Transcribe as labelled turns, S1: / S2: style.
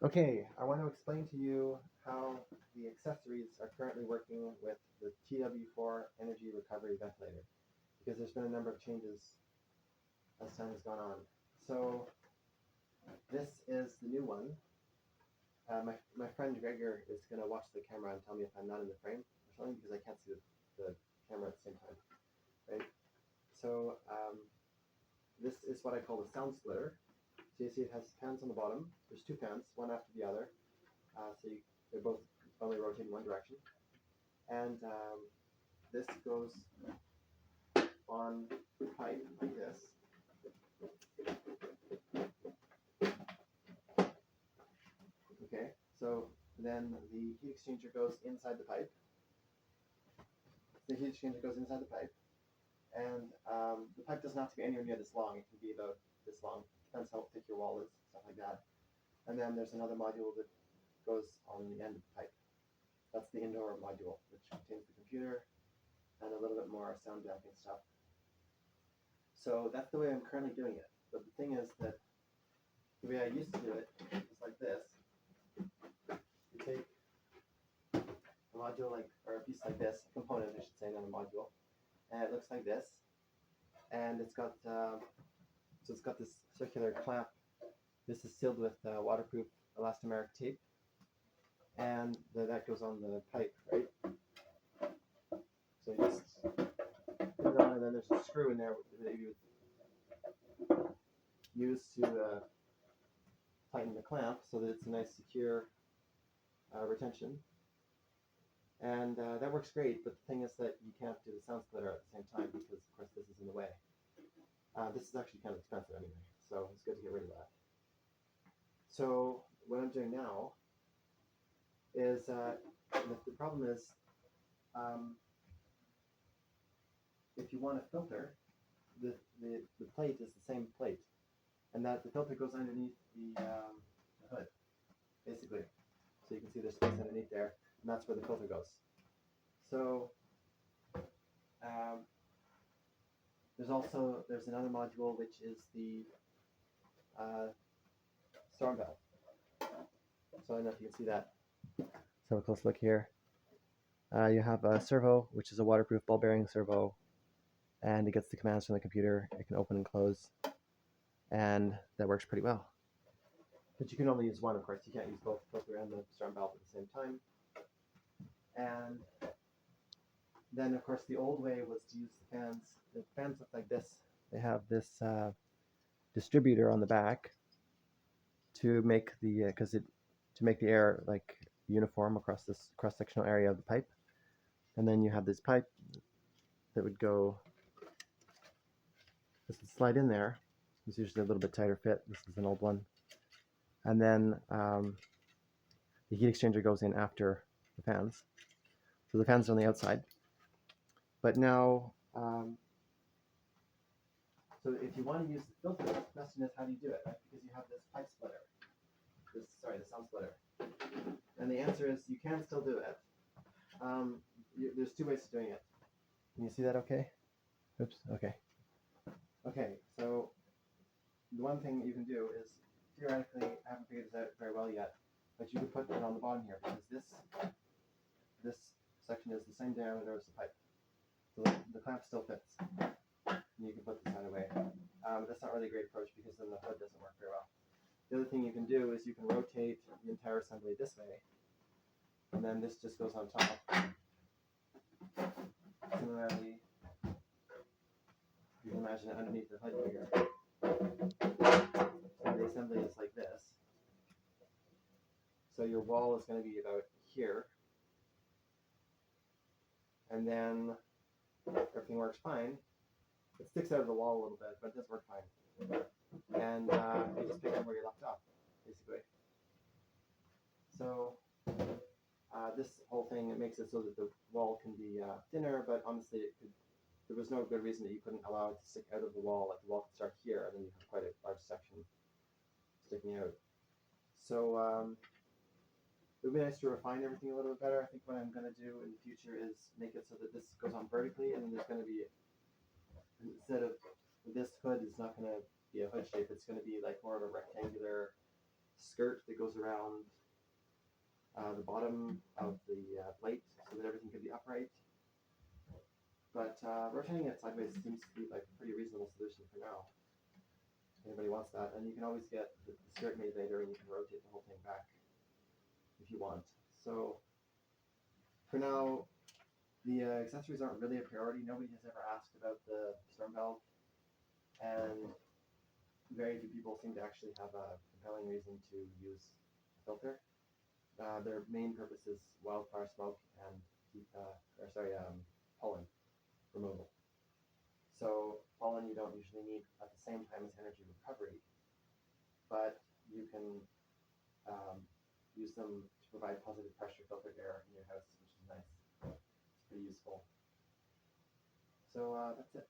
S1: Okay, I want to explain to you how the accessories are currently working with the TW4 energy recovery ventilator, because there's been a number of changes as time has gone on. So this is the new one. My friend Gregor is going to watch the camera and tell me if I'm not in the frame or something, because I can't see the camera at the same time, right? So this is what I call the sound splitter. So you see it has fans on the bottom. There's two fans, one after the other. They're both only rotate in one direction. And this goes on pipe like this. Okay, so then the heat exchanger goes inside the pipe. The heat exchanger goes inside the pipe. And the pipe doesn't have to be anywhere near this long. It can be about this long. Depends how thick your wall is, stuff like that. And then there's another module that goes on the end of the pipe. That's the indoor module, which contains the computer and a little bit more sound damping stuff. So that's the way I'm currently doing it. But the thing is that the way I used to do it is like this. You take a module or a piece like this, a component I should say, not a module, and it looks like this. And it's got it's got this circular clamp. This is sealed with waterproof elastomeric tape, and that goes on the pipe, right? So you just put it on, and then there's a screw in there that you would use to tighten the clamp so that it's a nice secure retention. And that works great, but the thing is that you can't do the sound splitter at the same time because, of course, this is in the way. This is actually kind of expensive anyway, so it's good to get rid of that. So what I'm doing now is, the problem is, if you want a filter, the plate is the same plate, and that the filter goes underneath the hood, basically. So you can see there's space underneath there, and that's where the filter goes. So there's another module which is the storm valve. So I don't know if you can see that. So a close look here. You have a servo, which is a waterproof ball bearing servo, and it gets the commands from the computer. It can open and close, and that works pretty well. But you can only use one, of course. You can't use both the filter and the storm valve at the same time. And then, of course, the old way was to use the fans. The fans look like this. They have this distributor on the back to make the to make the air like uniform across this cross-sectional area of the pipe. And then you have this pipe that would go. This would slide in there. It's usually a little bit tighter fit. This is an old one. And then the heat exchanger goes in after the fans. So the fans are on the outside. But now, so if you want to use the filter, the question is, how do you do it, right? Because you have this pipe splitter, the sound splitter. And the answer is you can still do it. There's two ways of doing it. Can you see that okay? Oops, okay. Okay, so the one thing you can do is, theoretically, I haven't figured this out very well yet, but you could put it on the bottom here, because this section is the same diameter as the pipe. So the clamp still fits. And you can put this either way. That's not really a great approach because then the hood doesn't work very well. The other thing you can do is you can rotate the entire assembly this way, and then this just goes on top. Similarly, you can imagine it underneath the hood here. And the assembly is like this. So your wall is going to be about here. And then everything works fine. It sticks out of the wall a little bit, but it does work fine. And you just pick up where you left off, basically. So this whole thing, it makes it so that the wall can be thinner, but honestly, there was no good reason that you couldn't allow it to stick out of the wall. Like the wall could start here, and then you have quite a large section sticking out. So it would be nice to refine everything a little bit better. I think what I'm going to do in the future is make it so that this goes on vertically, and then there's going to be, instead of this hood is not going to be a hood shape, it's going to be like more of a rectangular skirt that goes around the bottom of the plate so that everything could be upright. But rotating it sideways seems to be like a pretty reasonable solution for now. If anybody wants that, and you can always get the skirt made later, and you can rotate the whole thing back if you want. So for now, the accessories aren't really a priority. Nobody has ever asked about the storm valve, and very few people seem to actually have a compelling reason to use a filter. Their main purpose is wildfire smoke and pollen removal. So pollen you don't usually need at the same time as energy recovery, but you can use them to provide positive pressure filtered air in your house, which is nice. It's pretty useful. So that's it.